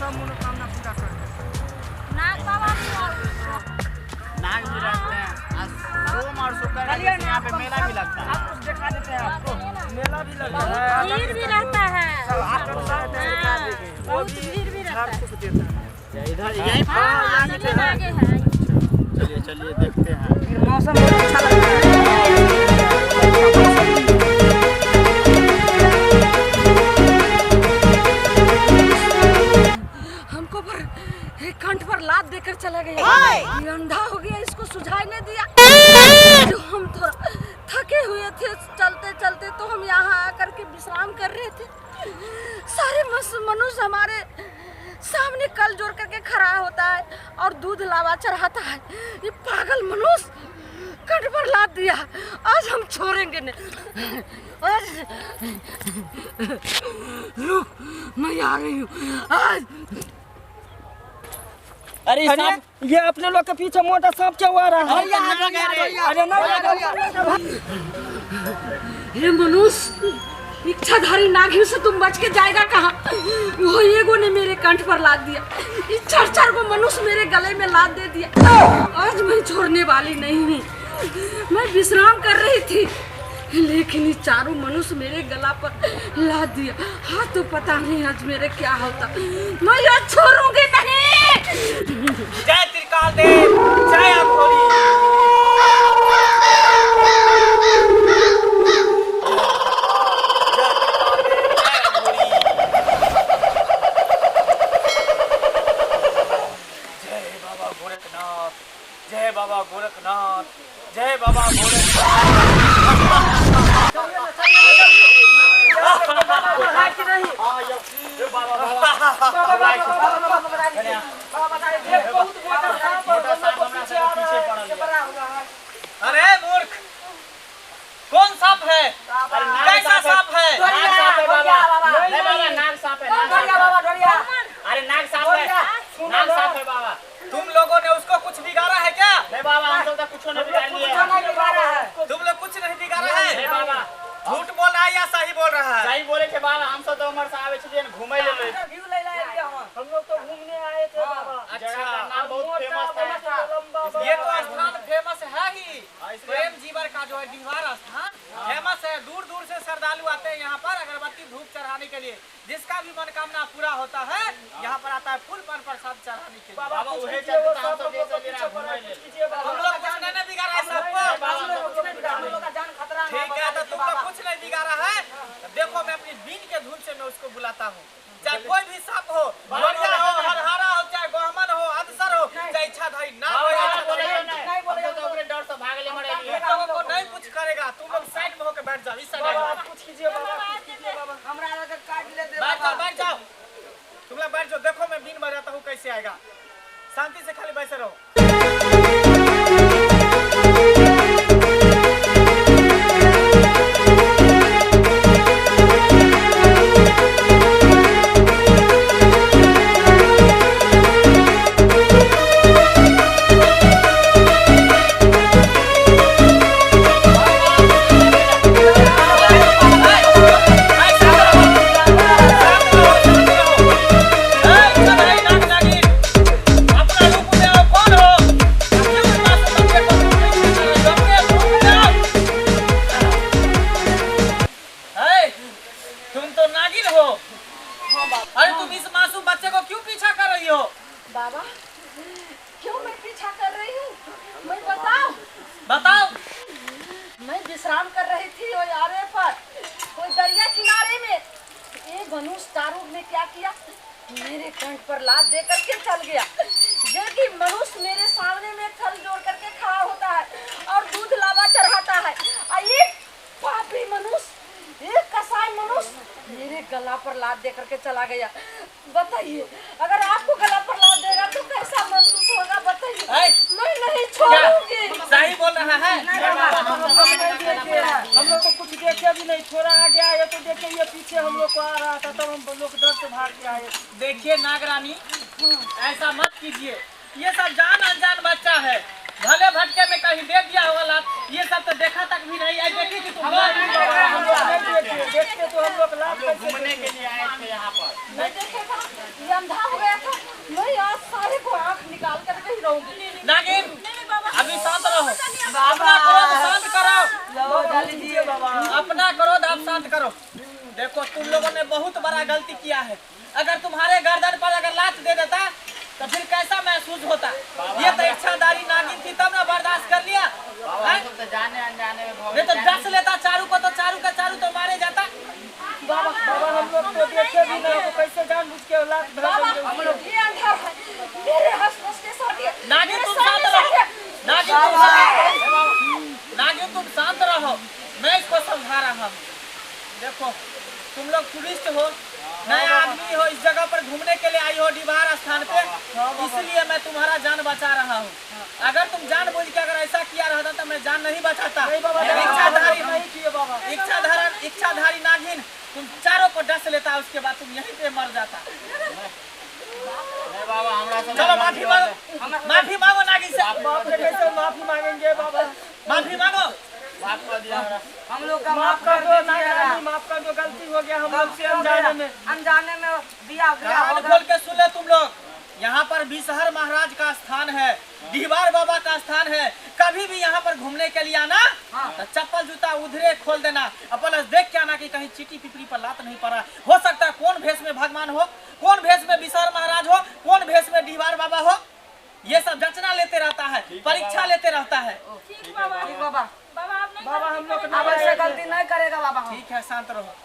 सब मनोकामना पूरा कर दे। नाग बाबा नाग भी रखते हैं। सोम और शुक्र यहाँ पे मेला भी लगता है। सब कुछ दिखा देते हैं आपको। मेला भी लगता है, भीड़ भी रहता है, बहुत भीड़ भी रहता है। इधर यहीं पर आगे है। चलिए चलिए देखते हैं। मौसम बहुत अच्छा लगता है। हमको पर एक कंठ पर लात देकर चला गया। ये अंधा हो गया, इसको सुझाई नहीं दिया। जो हम थोड़ा थके हुए थे चलते चलते, तो हम यहाँ आकर के विश्राम कर रहे थे। सारे मनुष्य हमारे सामने कल जोड़ करके खड़ा होता है और दूध लावा चढ़ाता है। ये पागल मनुष्य कंठ पर लात दिया। आज हम छोड़ेंगे नहीं। आज रुक, मैं आ रही हूँ आज। अरे साहब, ये अपने लोग के पीछे मोटा सांप क्या हुआ रहा है? अरे नहीं, हे मनुष्य, इच्छाधारी नागिन से तुम बच के जाएगा कहाँ? वो एगो ने मेरे कंठ पर लात दिया, ये चार को मनुष्य मेरे गले में लात दे दिया। आज मैं छोड़ने वाली नहीं हूँ। मैं विश्राम कर रही थी, लेकिन ये चारों मनुष्य मेरे गला पर लात दिया। हाँ, तो पता नहीं आज मेरे क्या होता। मैं यह छोड़ूंगी नहीं। जय त्रिकाल देव, जय अघोरी। जय बाबा गोरखनाथ, जय बाबा गोरखनाथ। अरे मूर्ख, कौन सांप है? कैसा सांप है? नाग सांप है बाबा। नहीं बाबा, नाग सांप है। अरे नाग सांप है, नाग सांप है बाबा। तुम लोगों ने उसको कुछ बिगाड़ा है क्या? नहीं बाबा, हम लोग तो कुछ नहीं बिगाड़ लिया। तुम लोग कुछ नहीं बिगाड़ा है? नहीं बाबा। झूठ बोल रहा है या सही बोल रहा है? सही बोले थे बाबा, हम सब तो उमर से आवे छलिए घूमे ले। हम लोग तो घूमने आए थे बाबा। अच्छा, नाम बहुत फेमस है। ये तो स्थान फेमस है ही। प्रेम जीवर का जो है दीवार स्थान फेमस है। दूर दूर से श्रद्धालु आते हैं यहाँ पर अगरबत्ती धूप चढ़ाने के लिए। जिसका भी मनोकामना पूरा होता है यहाँ पर आता है फूल पान प्रसाद चढ़ाने के लिए। बाबा उहे तुम लोग कुछ नहीं बिगाड़ा है सबको। ठीक है, तो तुम लोग कुछ नहीं बिगाड़ा है। देखो, मैं अपनी बीन के धुन से मैं उसको बुलाता हूँ। चाहे कोई भी सांप हो, गोरिया हो, हरहारा हो, चाहे गोहमन हो, अदसर हो, चाहे इच्छाधारी नाग हो, डर से भाग ले मरे लिए। तुम लोगों को नहीं कुछ करेगा। तुम लोग साइड में होकर बैठ जाओ। इस साइड कुछ कीजिए बाबा, कुछ कीजिए बाबा। हमरा आगे काट ले दे। बैठ जाओ। तुम लोग बैठ जाओ। देखो मैं बीन बजाता हूँ कैसे आएगा। शांति से खाली बैठे रहो। अरे तुम इस मासूम बच्चे को क्यों पीछा कर रही हो? बाबा, क्यों मैं पीछा कर रही हूँ? मैं बताओ। मैं विश्राम कर रही थी वो यारे पर, कोई दरिया किनारे में। ये मनुष्य चारों ने क्या किया? मेरे कंठ पर लात दे करके चल गया। जो कि मनुष्य मेरे सामने में कल जोड़ करके खड़ा होता है और दूध लावा चढ़ाता है, और ये पापी मनुष्य, ये कसाई मनुष्य मेरे गला पर लात दे करके चला गया। बताइए, अगर आपको गला पर लात देगा तो कैसा महसूस होगा? बताइए। मैं नहीं छोड़ूंगी। सही बोल रहा है। हम लोग तो कुछ देखे भी नहीं। थोड़ा आगे आए तो देखे ये पीछे हम लोग को आ रहा था, तब हम लोग डर से भाग के आए। देखिए नागरानी, ऐसा मत कीजिए। ये सब जान अनजान बच्चा है। भले भटके में कहीं दे दिया होगा लात। ये सब तो देखा तक भी नहीं। देखिए कि तुम देखते तो हम लोग लात घूमने के लिए आए थे यहाँ पर। नहीं देखेगा, ये अंधा हो गया अपना क्रोध शांत करो। बाबा अपना क्रोध आप शांत करो। देखो तुम लोगों ने बहुत बड़ा गलती किया है। अगर तुम्हारे गर्दन पर अगर लात दे देता तो फिर कैसा महसूस होता। ये तो इच्छाधारी नागिन थी तब ना बर्दाश्त कर लिया। तो जाने अनजाने में नहीं तो डस लेता चारू को तो चारू का चारू तो मारे जाता। बाबा हम लोग तो देखे भी नहीं तो कैसे जानबूझ के लात बाबा धर हम लोग ये अंधा है मेरे हंस के साथ ये नागिन मेरे तुम सामने शांत रहो। से- नागिन तुम शांत रहो। मैं इसको समझा रहा हूँ। देखो तुम लोग टूरिस्ट हो, नया आदमी हो, इस जगह पर घूमने के लिए आई हो डीबार स्थान पे, इसलिए मैं तुम्हारा जान बचा रहा हूँ। अगर तुम जानबूझ के अगर ऐसा किया रहता तो मैं जान नहीं बचाता। इच्छाधारी नागिन तुम चारों को डस लेता, उसके बाद तुम यहीं पे मर जाता। बाबा हमरा से चलो माफी मांगो, माफी मांगो नागिन से। बाप रे कैसे माफी मांगेंगे बाबा। माफी मांगो। माफ कर दिया हमरा। हम लोग का माफ कर दो नागरानी, माफ कर दो, गलती हो गया हम लोग से अनजाने में। अनजाने में दिया कान खोल के सुन ले तुम लोग। यहाँ पर बिसहर महाराज का स्थान है, डीहवार बाबा का स्थान है। कभी भी यहाँ पर घूमने के लिए आना तो चप्पल जूता उधरे खोल देना। अपन देख के आना कि कहीं चीटी पिपरी पर लात नहीं पड़ा। हो सकता है कौन भेष में भगवान हो, कौन भेष में बिसहर महाराज हो, कौन भेष में डीहवार बाबा हो। ये सब जचना लेते रहता है, परीक्षा लेते रहता है। ठीक बाबा बाबा बाबा आप नहीं बाबा हम लोग अब ऐसे गलती नहीं करेगा बाबा हम। ठीक है शांत रहो।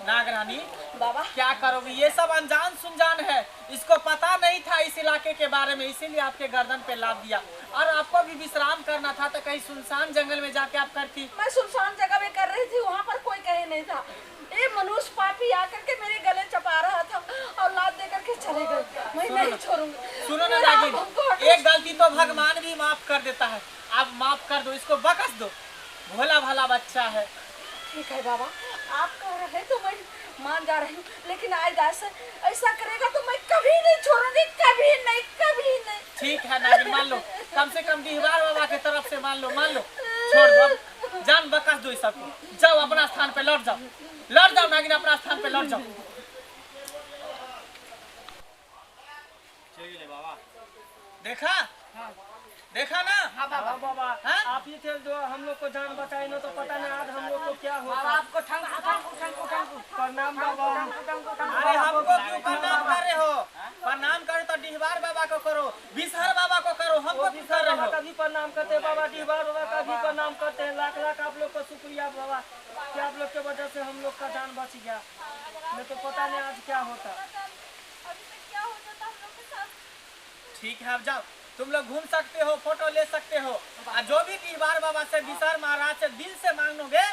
नागरानी बाबा क्या करोगी, ये सब अनजान सुनजान है, इसको पता नहीं था इस इलाके के बारे में, इसीलिए आपके गर्दन पे लाद दिया। और आपको भी विश्राम करना था तो कहीं सुनसान जंगल में जाके आप करती। मैं सुनसान जगह में कर रही थी, वहाँ पर कोई कहे नहीं था। ये मनुष्य पापी आकर के मेरे गले चपा रहा था और लात दे करके चले गए। मैं नहीं छोड़ूंगी। सुनो ना मेरा नागिन, हमको एक गलती तो भगवान भी माफ कर देता है। आप माफ कर दो, इसको बख्श दो, भोला भाला बच्चा है। ठीक है बाबा, आप कह रहे तो मैं मान जा रही हूँ, लेकिन आज ऐसा करेगा तो मैं कभी नहीं छोड़ूंगी, कभी नहीं, कभी नहीं। ठीक है नागिन, मान लो, कम से कम डीहवार बाबा की तरफ से मान लो, छोड़ दो, अब जान बख्श दो इस सबको। जाओ अपना स्थान पे लौट जाओ, लौट जाओ नागिन, अपना स्थान पे लौट जाओ। देखा देखा ना। हाँ बाबा हाँ? आप ही थे जो हम लोग को जान बचाए ना, तो पता नहीं आज हम लोग को क्या बाबा होता। आपको ठंग प्रणाम बाबा। अरे हमको क्यों प्रणाम कर रहे हो? प्रणाम करो तो डीहवार बाबा को करो, बिसहर बाबा को करो, हमको क्यों कर रहे बाबा हो? का भी प्रणाम करते हैं, बाबा डीहवार बाबा का भी प्रणाम करते हैं। लाख लाख आप लोग को शुक्रिया बाबा कि आप लोग के वजह से हम लोग का जान बच गया, नहीं तो पता नहीं आज क्या होता। ठीक है अब जाओ, तुम लोग घूम सकते हो, फोटो ले सकते हो। और जो भी डीहवार बाबा से बिसहर महाराज से दिल से मांगोगे,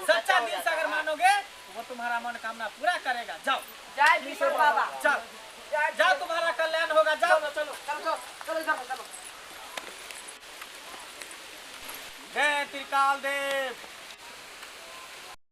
सच्चा दिल से अगर मानोगे वो तुम्हारा मनोकामना पूरा करेगा। जाओ जय विष्णु बाबा। जाओ जाओ, तुम्हारा कल्याण होगा। जाओ चलो जय त्रिकाल देव।